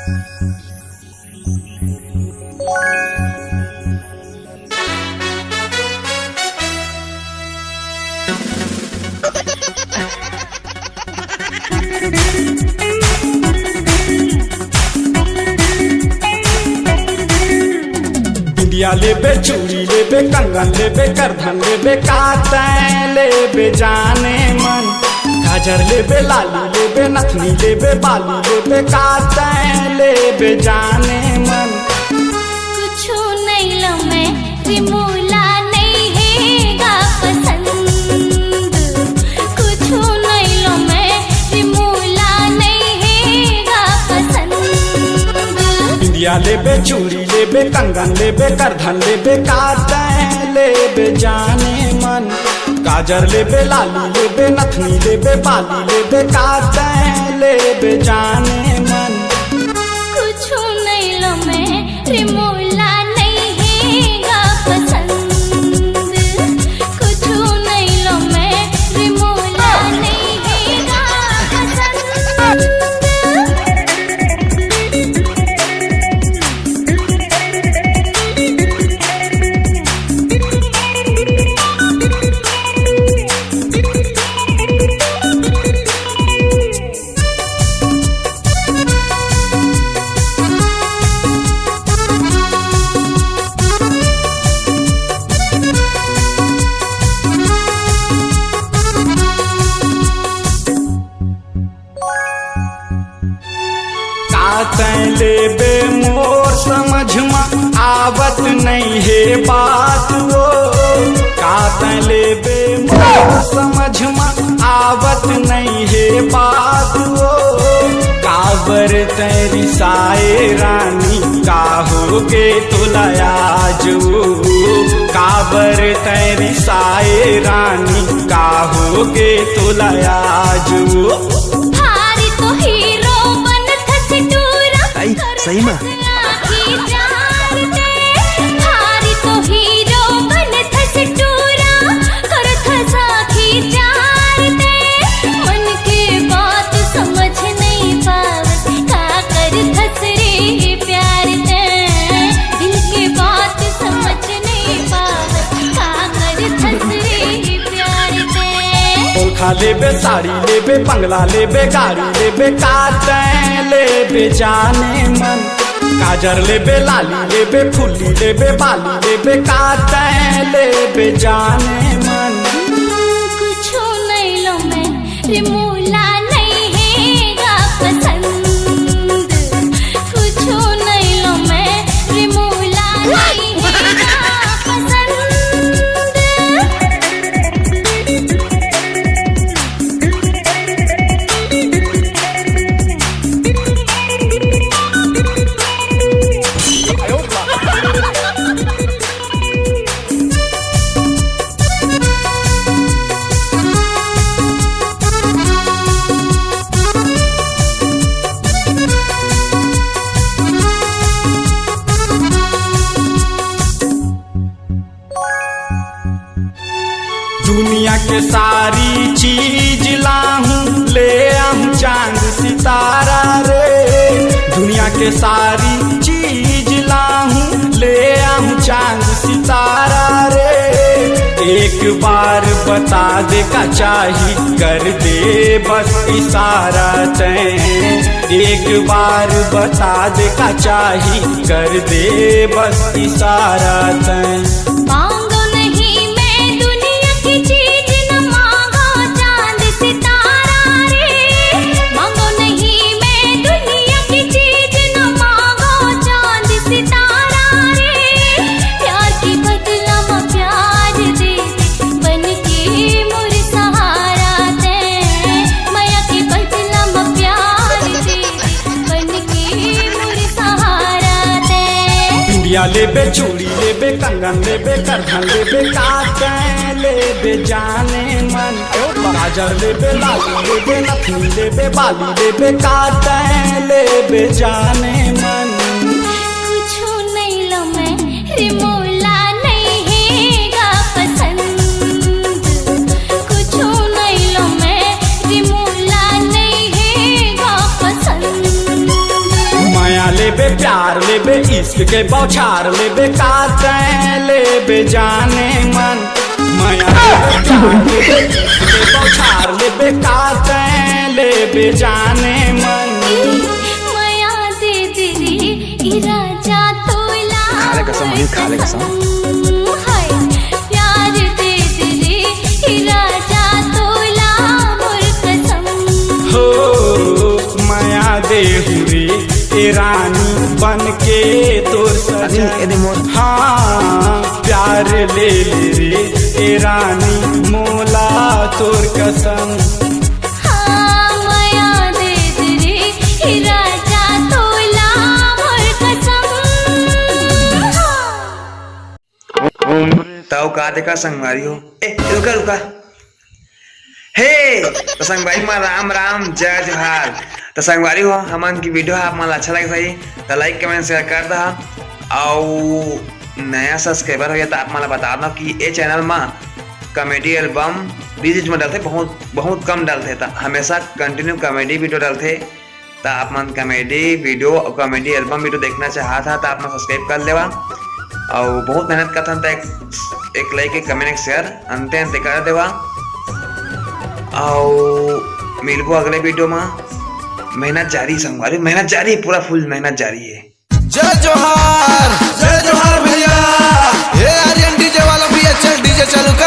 बिंदिया लेबे, चूड़ी लेबे, कंगन लेबे, करधन लेबे, कातैं लेबे जाने मन। काजर लेबे, लाली लेबे, नथनी लेबे, बाली लेबे, कातैं लेबे जाने मन। कुछु नहीं लो मैं रिमूला नहीं हैगा पसंद। कुछु नहीं लो मैं रिमूला नहीं हैगा पसंद। बिंदिया लेबे, चूड़ी लेबे, कंगन लेबे, करधन लेबे, कातैं लेबे जाने मन। गाजर लेबे, लाली लेबे, नथनी लेबे, बाली लेबे, कातैं लेबे जाने मन। कुछु नहीं लो मैं रिमूला नहीं हैगा पसंद। कुछु नहीं लो मैं रिमूला नहीं हैगा पसंद। कातैं लेबे मोर समझ में आवत नहीं है बात वो। कातैं लेबे मोर समझ में आवत नहीं है बात वो। काबर तेरी साए रानी काहोगे तुलायाज वो। काबर तेरी साए रानी काहोगे तुलायाज वो। भारी तो हीरो सही में भारी तो हीरो बन थस टूरा कर थसा की चार दे। मन के बात समझ नहीं पावत का कर थस रे प्यार दे। दिल के बात समझ नहीं पावत का कर थस रे प्यार दे। ओल्खा लेबे, साड़ी लेबे, बंगला लेबे, गाड़ी लेबे, कातैं लेबे जाने मन। काजर लेबे, लाली लेबे, फुल्ली लेबे, बाली लेबे, कातैं लेबे जाने मन। कुछु नहीं लो मैं रिमूला नहीं हैगा पसंद। कुछु नहीं लो मैं रिमूला नहीं हैगा पसंद। दुनिया के सारी चीज लाहूं, ले आऊं चांद सितारा रे। दुनिया के सारी चीज लाहूं, ले आऊं चांद सितारा रे। एक बार बता दे का चाही, कर दे बस इशारा तैं। एक बार बता दे का चाही, कर दे बस इशारा तैं। मांगो नहीं मैं दुनिया की चीज, न मांगो चांद सितारा रे। मांगो नहीं मैं दुनिया की चीज, न मांगो चांद सितारा रे। प्यार की बदला में प्यार दे बन के मोर सहारा दे। माया की बदला में प्यार दे बन के मोर सहारा दे। बिंदिया लेबे, चूड़ी लेबे, कंगन लेबे, करधन लेबे, कातैं लेबे जाने मन। गाजर लेबे, लाली लेबे, नथनी लेबे, बाली लेबे, कातैं लेबे जाने मन। कुछु नहीं लो मैं रिमूला नहीं हैगा पसंद। कुछु नहीं लो मैं रिमूला नहीं हैगा पसंद। माया इश्क के बौछार लेबे काते लेबे जाने मन माया लेबे इश्क के बौछार लेबे काते लेबे जाने मन माया दे दे रे ई राजा तोला खाले कसम नहीं खाले कसम हाय प्यार दे दे रे ई राजा तोला मोर कसम हो माया दे हुरे ए रानी बन के तोर सजन हाँ प्यार ले ले रे ए रानी मोला तोर कसम हाँ माया दे दे रे ई राजा तोला मोर कसम ताऊ का देखा संगवारी हो ए रुका रुका हे तो संगवारी मां राम राम जय जोहार तो संगवारी हो हमन की वीडियो आप मन अच्छा लगे सही तो लाइक कमेंट शेयर कर दा और नया सब्सक्राइबर हो तो आप मन बता दो कि ये चैनल में कॉमेडी एल्बम बीच में डालते बहुत कम डालते था हमेशा कंटिन्यू कॉमेडी वीडियो डालते तो आप मन कॉमेडी वीडियो और कॉमेडी एल्बम वीडियो देखना चाहा था तो आप मन सब्सक्राइब कर लेवा और बहुत मेहनत करता था एक लाइक एक कमेंट एक शेयर अंते अंते कर देवा और मिलबो अगले वीडियो में मेहनत जारी संगवारी मेहनत जारी पूरा फुल मेहनत जारी है। जय जोहार भैया ये आर्यन डीजे वाला भैया चल डीजे चालू कर।